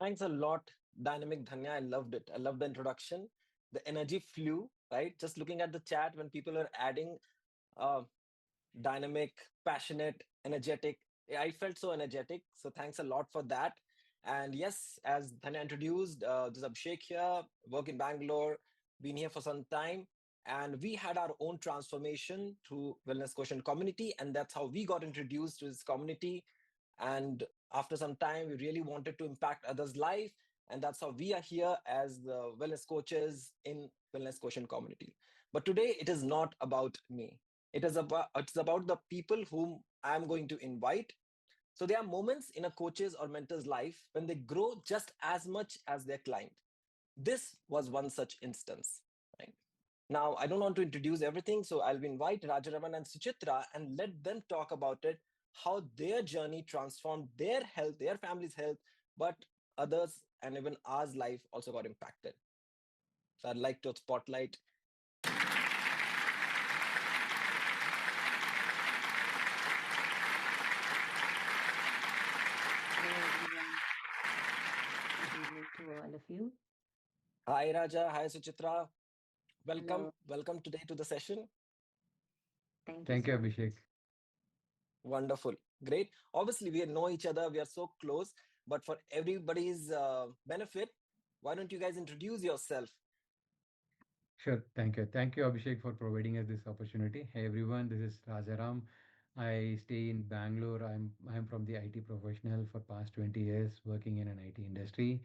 Thanks a lot, Dynamic Dhanya. I loved it. I loved the introduction. The energy flew, right? Just looking at the chat when people are adding uh, dynamic, passionate, energetic. I felt so energetic. So thanks a lot for that. And yes, as Dhanya introduced, this is Abhishek here, work in Bangalore, been here for some time. And we had our own transformation through Wellness Quotient community. And that's how we got introduced to this community. And after some time, we really wanted to impact others' life. And that's how we are here as the wellness coaches in Wellness Quotient community. But today, it is not about me. It's about the people whom I'm going to invite. So there are moments in a coach's or mentor's life when they grow just as much as their client. This was one such instance. Right? Now, I don't want to introduce everything, so I'll invite Rajaraman and Suchitra and let them talk about it, how their journey transformed their health, their family's health, but others and even ours life also got impacted. So I'd like to spotlight. Hello, everyone. Good evening to all of you. Hi Raja, hi Suchitra. Welcome, Hello. welcome today to the session. Thank you Thank you, so much. Abhishek. Wonderful. Great. Obviously, we know each other. We are so close. But for everybody's benefit, why don't you guys introduce yourself? Sure. Thank you. Thank you, Abhishek, for providing us this opportunity. Hey, everyone. This is Rajaram. I stay in Bangalore. I'm from the IT professional for past 20 years, working in an IT industry.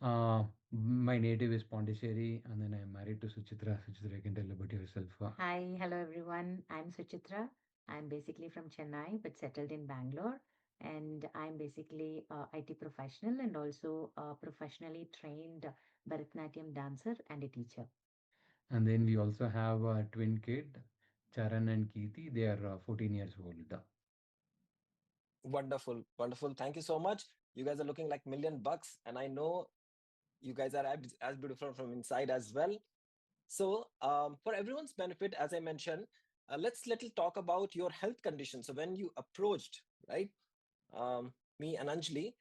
My native is Pondicherry, and then I'm married to Suchitra. Suchitra, you can tell about yourself. Hi, hello, everyone. I'm Suchitra. I'm basically from Chennai, but settled in Bangalore. And I'm basically a IT professional and also a professionally trained Bharatanatyam dancer and a teacher. And then we also have a twin kid, Charan and Keerti. They are 14 years old. Wonderful. Wonderful. Thank you so much. You guys are looking like million bucks. And I know you guys are as beautiful from inside as well. So, for everyone's benefit, as I mentioned, let's little talk about your health condition. So, when you approached, right, me and Anjali,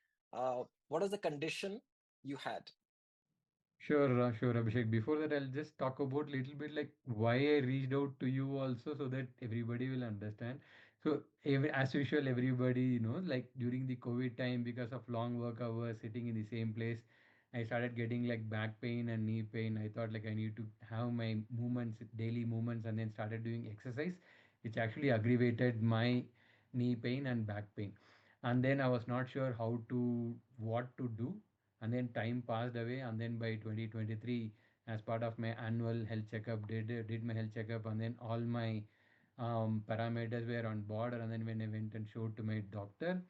what is the condition you had? Sure, Abhishek. Before that, I'll just talk about little bit like why I reached out to you also so that everybody will understand. So, as usual, everybody, like during the COVID time, because of long work hours, sitting in the same place, I started getting like back pain and knee pain. I thought like I need to have my movements, daily movements, and then started doing exercise, which actually aggravated my knee pain and back pain. And then I was not sure what to do, and then time passed away, and then by 2023, as part of my annual health checkup, did my health checkup, and then all my parameters were on board. And then when I went and showed to my doctor,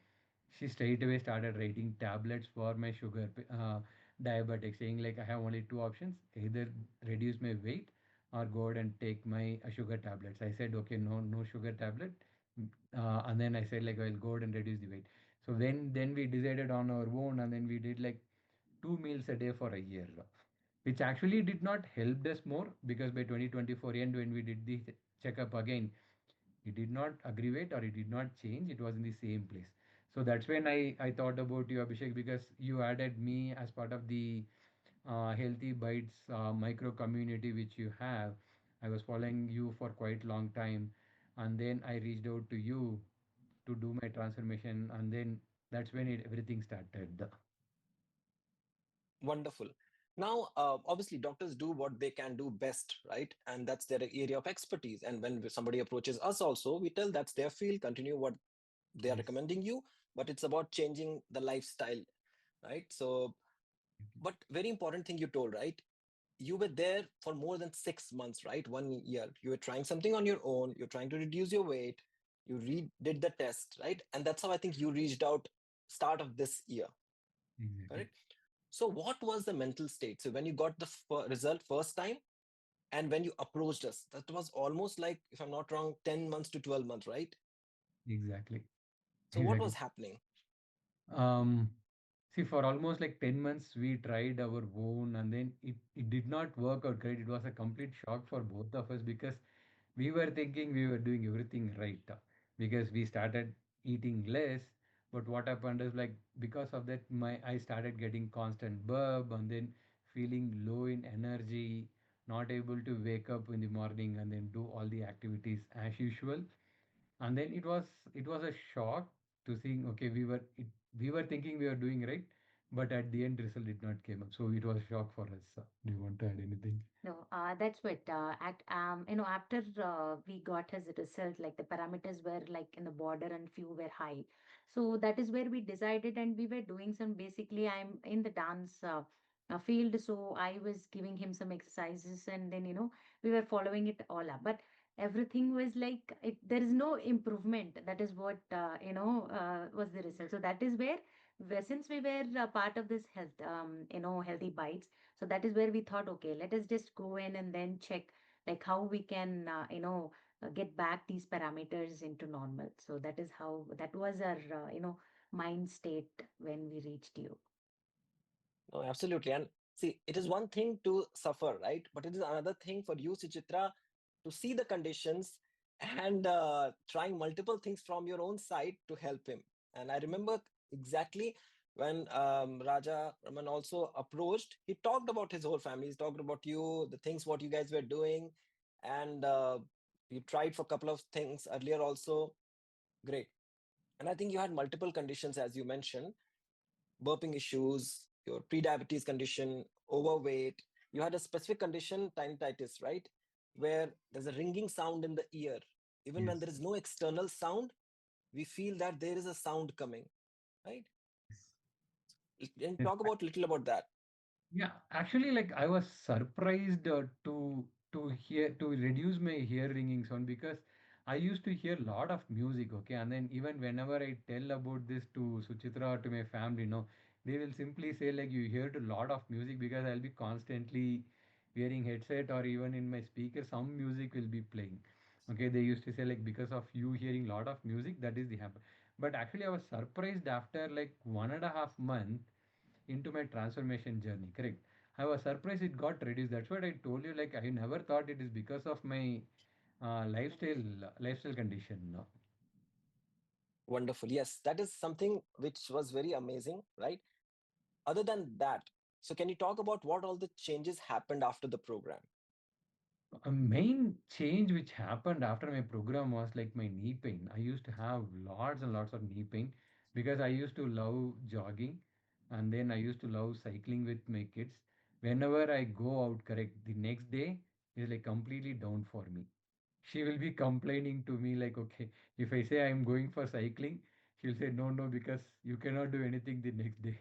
she straight away started writing tablets for my diabetic, saying like I have only two options: either reduce my weight or go ahead and take my sugar tablets. I said okay, no sugar tablet. And then I said like I'll go ahead and reduce the weight. So then we decided on our own, and then we did like 2 meals a day for a year, which actually did not help us more, because by 2024 end, when we did the checkup again, it did not aggravate or it did not change. It was in the same place. So that's when I thought about you, Abhishek, because you added me as part of the Healthy Bites micro community which you have. I was following you for quite long time, and then I reached out to you to do my transformation, and then that's when everything started. Wonderful. Now, obviously, doctors do what they can do best, right? And that's their area of expertise. And when somebody approaches us, also, we tell that's their field, continue what they are Yes. recommending you, but it's about changing the lifestyle, right? So, but very important thing you told, right? You were there for more than 6 months, right? 1 year. You were trying something on your own. You're trying to reduce your weight. You did the test, right? And that's how I think you reached out start of this year, Exactly. correct? So, what was the mental state? So, when you got the result first time and when you approached us, that was almost like, if I'm not wrong, 10 months to 12 months, right? Exactly. So, what Exactly. was happening? Um, See, for almost like 10 months, we tried our own, and then it did not work out great. It was a complete shock for both of us, because we were thinking we were doing everything right, because we started eating less, But what happened is like because of that, my I started getting constant burp and then feeling low in energy, not able to wake up in the morning and then do all the activities as usual. And then it was a shock to seeing, okay, we were thinking we were doing right, but at the end result did not came up. So it was a shock for us. Do you want to add anything? No, that's what after we got his result, like the parameters were like in the border and few were high. So that is where we decided, and we were doing some, basically, I'm in the dance field, so I was giving him some exercises, and then, we were following it all up. But everything was like, there is no improvement. That is what, was the result. So that is where since we were part of this healthy bites, so that is where we thought, okay, let us just go in and then check like how we can, get back these parameters into normal. So that is how, that was our, mind state when we reached you. No, absolutely. And see, it is one thing to suffer, right? But it is another thing for you, Suchitra, to see the conditions and trying multiple things from your own side to help him. And I remember exactly when Raja Raman also approached, he talked about his whole family. He talked about you, the things what you guys were doing, and you tried for a couple of things earlier also. Great. And I think you had multiple conditions, as you mentioned, burping issues, your pre-diabetes condition, overweight. You had a specific condition, tinnitus, right? Where there's a ringing sound in the ear. Even when Yes. there is no external sound, we feel that there is a sound coming, right? And Yes. talk about little about that. Yeah, actually, like I was surprised to reduce my ear ringing sound because I used to hear a lot of music, okay, and then even whenever I tell about this to Suchitra or to my family, they will simply say like you hear a lot of music because I'll be constantly wearing headset or even in my speaker some music will be playing. Okay, they used to say like because of you hearing lot of music that is the happen. But actually, I was surprised after like 1.5 month into my transformation journey. Correct. I was surprised it got reduced. That's what I told you. Like I never thought it is because of my lifestyle condition. No. Wonderful. Yes, that is something which was very amazing, right? Other than that, so can you talk about what all the changes happened after the program? A main change which happened after my program was like my knee pain. I used to have lots and lots of knee pain because I used to love jogging and then I used to love cycling with my kids. Whenever I go out, correct, the next day is like completely down for me. She will be complaining to me like, okay, if I say I'm going for cycling, she'll say, no, no, because you cannot do anything the next day.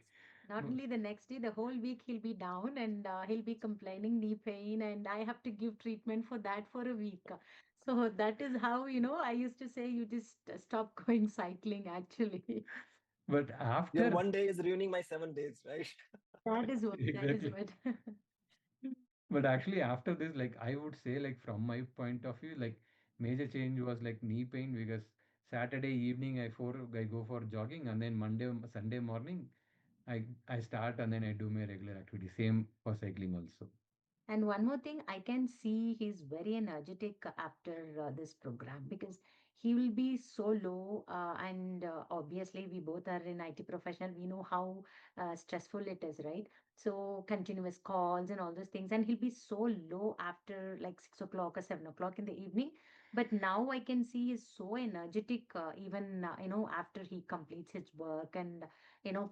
Not only the next day, the whole week he'll be down, and he'll be complaining knee pain, and I have to give treatment for that for a week. So that is how, I used to say, you just stop going cycling actually. But Your after, one day is ruining my 7 days, right? That is what, that is exactly. what. But actually, after this, like I would say, like from my point of view, like major change was like knee pain because Saturday evening I go for jogging and then Sunday morning I start and then I do my regular activity. Same for cycling also. And one more thing, I can see he's very energetic after this program, because he will be so low. And obviously, we both are in IT professional. We know how stressful it is, right? So continuous calls and all those things. And he'll be so low after like 6 o'clock or 7 o'clock in the evening. But now I can see he's so energetic, even, after he completes his work and,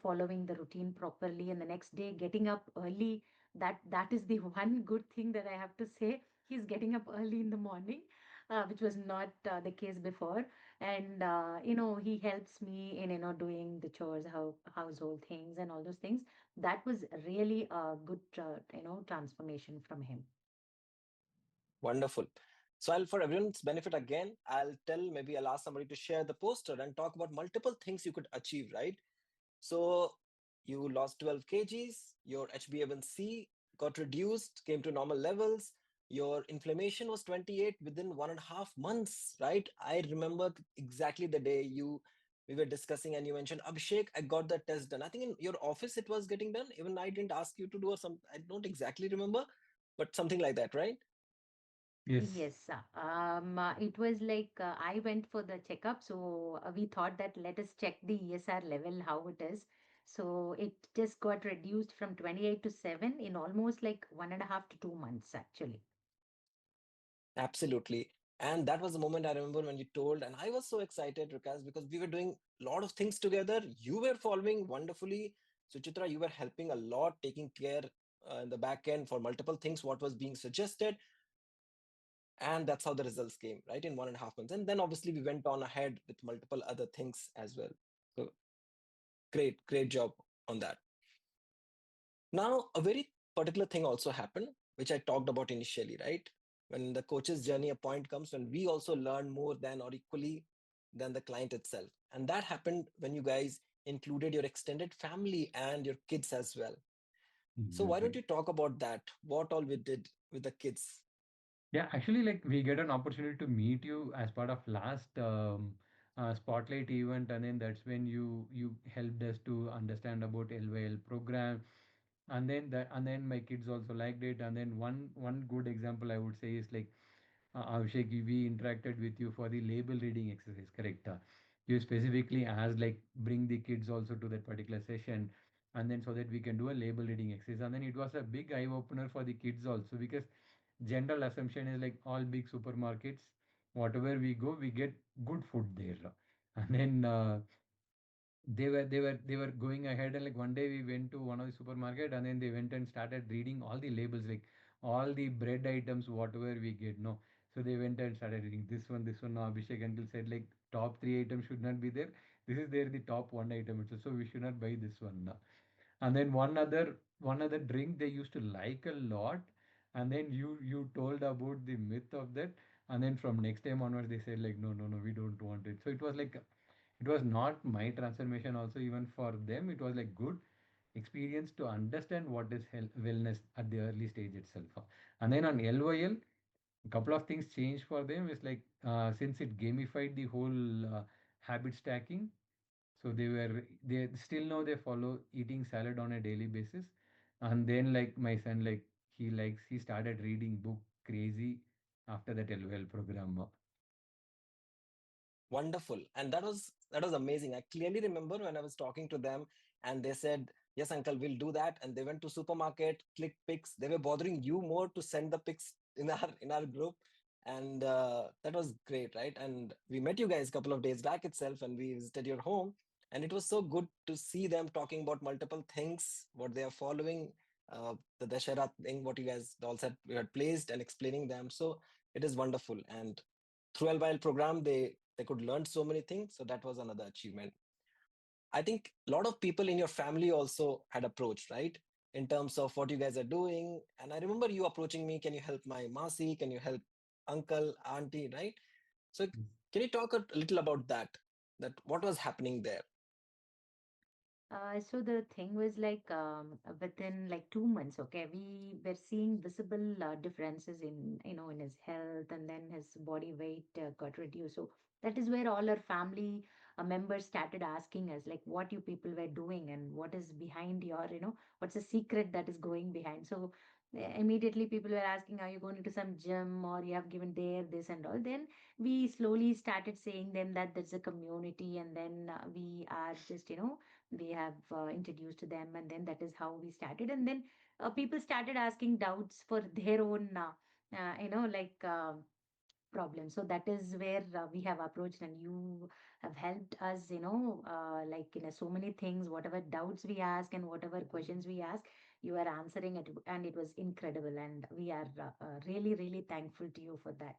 following the routine properly. And the next day, getting up early, that is the one good thing that I have to say. He's getting up early in the morning, which was not the case before. And he helps me in doing the chores, how household things and all those things. That was really a good transformation from him. Wonderful. So I'll, for everyone's benefit again, maybe I'll ask somebody to share the poster and talk about multiple things you could achieve, right? So you lost 12 kgs, your HbA1c got reduced, came to normal levels. Your inflammation was 28 within 1.5 months, right? I remember exactly the day we were discussing and you mentioned, Abhishek, I got the test done. I think in your office it was getting done. Even I didn't ask you to do or some, I don't exactly remember, but something like that, right? Yes. Yes, it was like I went for the checkup, so we thought that let us check the ESR level, how it is. So it just got reduced from 28 to 7 in almost like 1.5 to 2 months, actually. Absolutely. And that was the moment I remember when you told, and I was so excited, Rakas, because we were doing a lot of things together. You were following wonderfully. Suchitra, you were helping a lot, taking care in the back end for multiple things, what was being suggested. And that's how the results came, right? In 1.5 months. And then obviously we went on ahead with multiple other things as well. So great, great job on that. Now, a very particular thing also happened, which I talked about initially, right? When the coach's journey, a point comes when we also learn more than or equally than the client itself. And that happened when you guys included your extended family and your kids as well. So why don't Exactly. you talk about that? What all we did with the kids? Yeah, actually, like we get an opportunity to meet you as part of last spotlight event, and then that's when you helped us to understand about LYL program, and then my kids also liked it, and then one good example I would say is like Abhishek, we interacted with you for the label reading exercise, correct? You specifically asked like bring the kids also to that particular session, and then so that we can do a label reading exercise. And then it was a big eye opener for the kids also because general assumption is like all big supermarkets, whatever we go, we get good food there. And then they were going ahead, and like one day we went to one of the supermarket, and then they went and started reading all the labels, like all the bread items whatever we get, no. So they went and started reading this one. Now Abhishek uncle said like top three items should not be there, this is there the top one item itself, so we should not buy this one now. And then one other drink they used to like a lot, and then you told about the myth of that, and then from next time onwards they said like no, no, no, we don't want it. So it was like it was not my transformation also, even for them it was like good experience to understand what is health wellness at the early stage itself. And then on LYL, a couple of things changed for them. Is like since it gamified the whole habit stacking, so they still now they follow eating salad on a daily basis. And then like my son, like he started reading book crazy after that LOL program. Wonderful. And that was amazing. I clearly remember when I was talking to them and they said, "Yes, uncle, we'll do that." And they went to supermarket, clicked pics. They were bothering you more to send the pics in our group. And that was great, right? And we met you guys a couple of days back itself and we visited your home. And it was so good to see them talking about multiple things, what they are following, the Dashera thing, what you guys all said you had placed and explaining them. So it is wonderful. And through LYL program, they could learn so many things. So that was another achievement. I think a lot of people in your family also had approached, right? In terms of what you guys are doing. And I remember you approaching me, can you help my Masi? Can you help uncle, auntie, right? So can you talk a little about that? That what was happening there? So the thing was like within like 2 months, okay, we were seeing visible differences in in his health, and then his body weight got reduced. So that is where all our family members started asking us like what you people were doing and what is behind your what's the secret that is going behind. So immediately people were asking, are you going to some gym or you have given there this and all. Then we slowly started saying them that there's a community, and then we are just we have introduced to them, and then that is how we started. And then people started asking doubts for their own like problems. So that is where we have approached, and you have helped us like so many things, whatever doubts we ask and whatever questions we ask, you are answering it, and it was incredible, and we are really really thankful to you for that.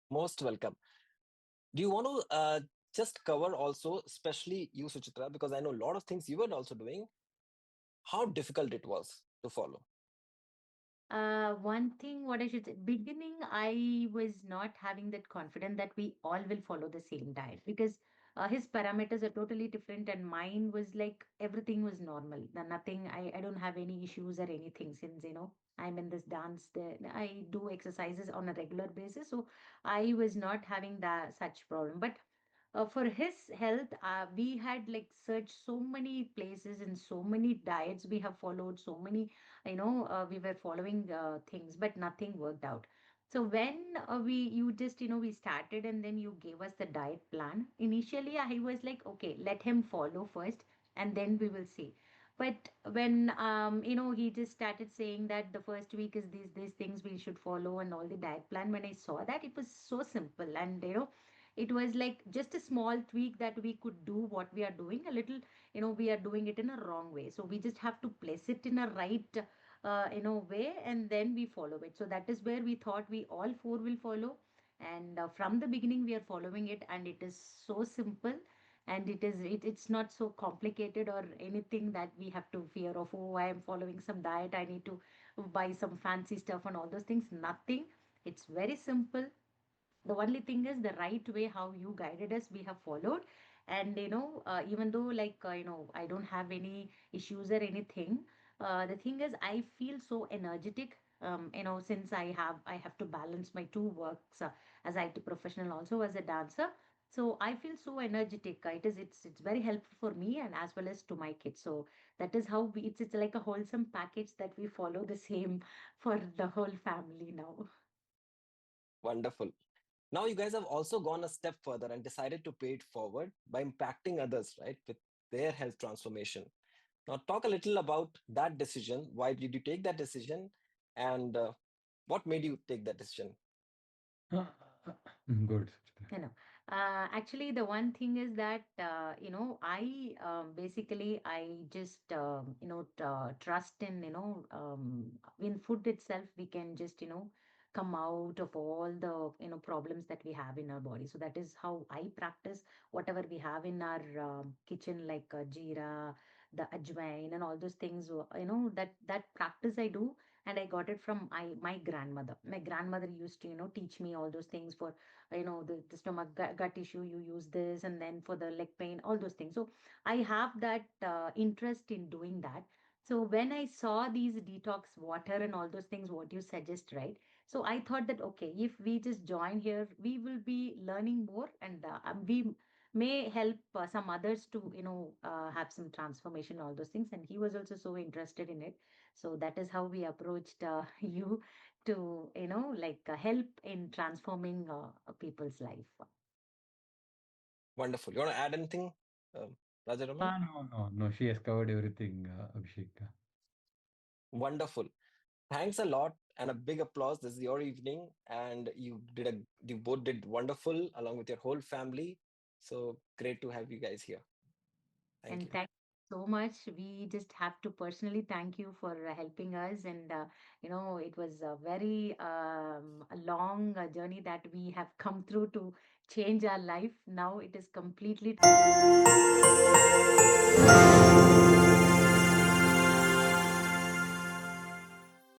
Most welcome. Do you want to just cover also, especially you, Suchitra, because I know a lot of things you were also doing, how difficult it was to follow? One thing, what I should say, beginning, I was not having that confidence that we all will follow the same diet, because his parameters are totally different, and mine was like everything was normal. Nothing, I don't have any issues or anything, since I'm in this dance. I do exercises on a regular basis, so I was not having that such problem. But for his health, we had like searched so many places and so many diets we have followed, so many we were following things, but nothing worked out. So when you just, we started and then you gave us the diet plan. Initially, I was like, okay, let him follow first and then we will see. But when, he just started saying that the first week is these things we should follow and all the diet plan. When I saw that, it was so simple, and it was like just a small tweak that we could do what we are doing a little. We are doing it in a wrong way, so we just have to place it in a right way, and then we follow it. So that is where we thought we all four will follow, and from the beginning we are following it, and it is so simple, and it's not so complicated or anything that we have to fear of. Oh, I am following some diet, I need to buy some fancy stuff and all those things. Nothing. It's very simple. The only thing is the right way how you guided us we have followed. And even though, like, I don't have any issues or anything, the thing is I feel so energetic, since I have to balance my two works, as IT professional, also as a dancer. So I feel so energetic. It's very helpful for me and as well as to my kids. So that is how it's like a wholesome package that we follow the same for the whole family now. Wonderful. Now you guys have also gone a step further and decided to pay it forward by impacting others, right, with their health transformation. Now talk a little about that decision. Why did you take that decision, and what made you take that decision? Good. You know, actually, the one thing is that, I basically I just trust in, in food itself. We can just, come out of all the problems that we have in our body. So that is how I practice whatever we have in our kitchen, like jeera, the ajwain, and all those things. That practice I do, and I got it from my grandmother. My grandmother used to, teach me all those things. For the stomach gut issue, you use this, and then for the leg pain, all those things. So I have that interest in doing that. So when I saw these detox water and all those things what you suggest, right? So I thought that, okay, if we just join here, we will be learning more, and we may help some others to have some transformation, all those things. And he was also so interested in it. So that is how we approached you to like help in transforming people's life. Wonderful. You want to add anything, um, Rajaraman? No, no, no. She has covered everything, Abhishek. Wonderful. Thanks a lot and a big applause. This is your evening, and you both did wonderful along with your whole family. So great to have you guys here. Thank And you. thank you so much. We just have to personally thank you for helping us. And it was a very a long journey that we have come through to change our life. Now it is completely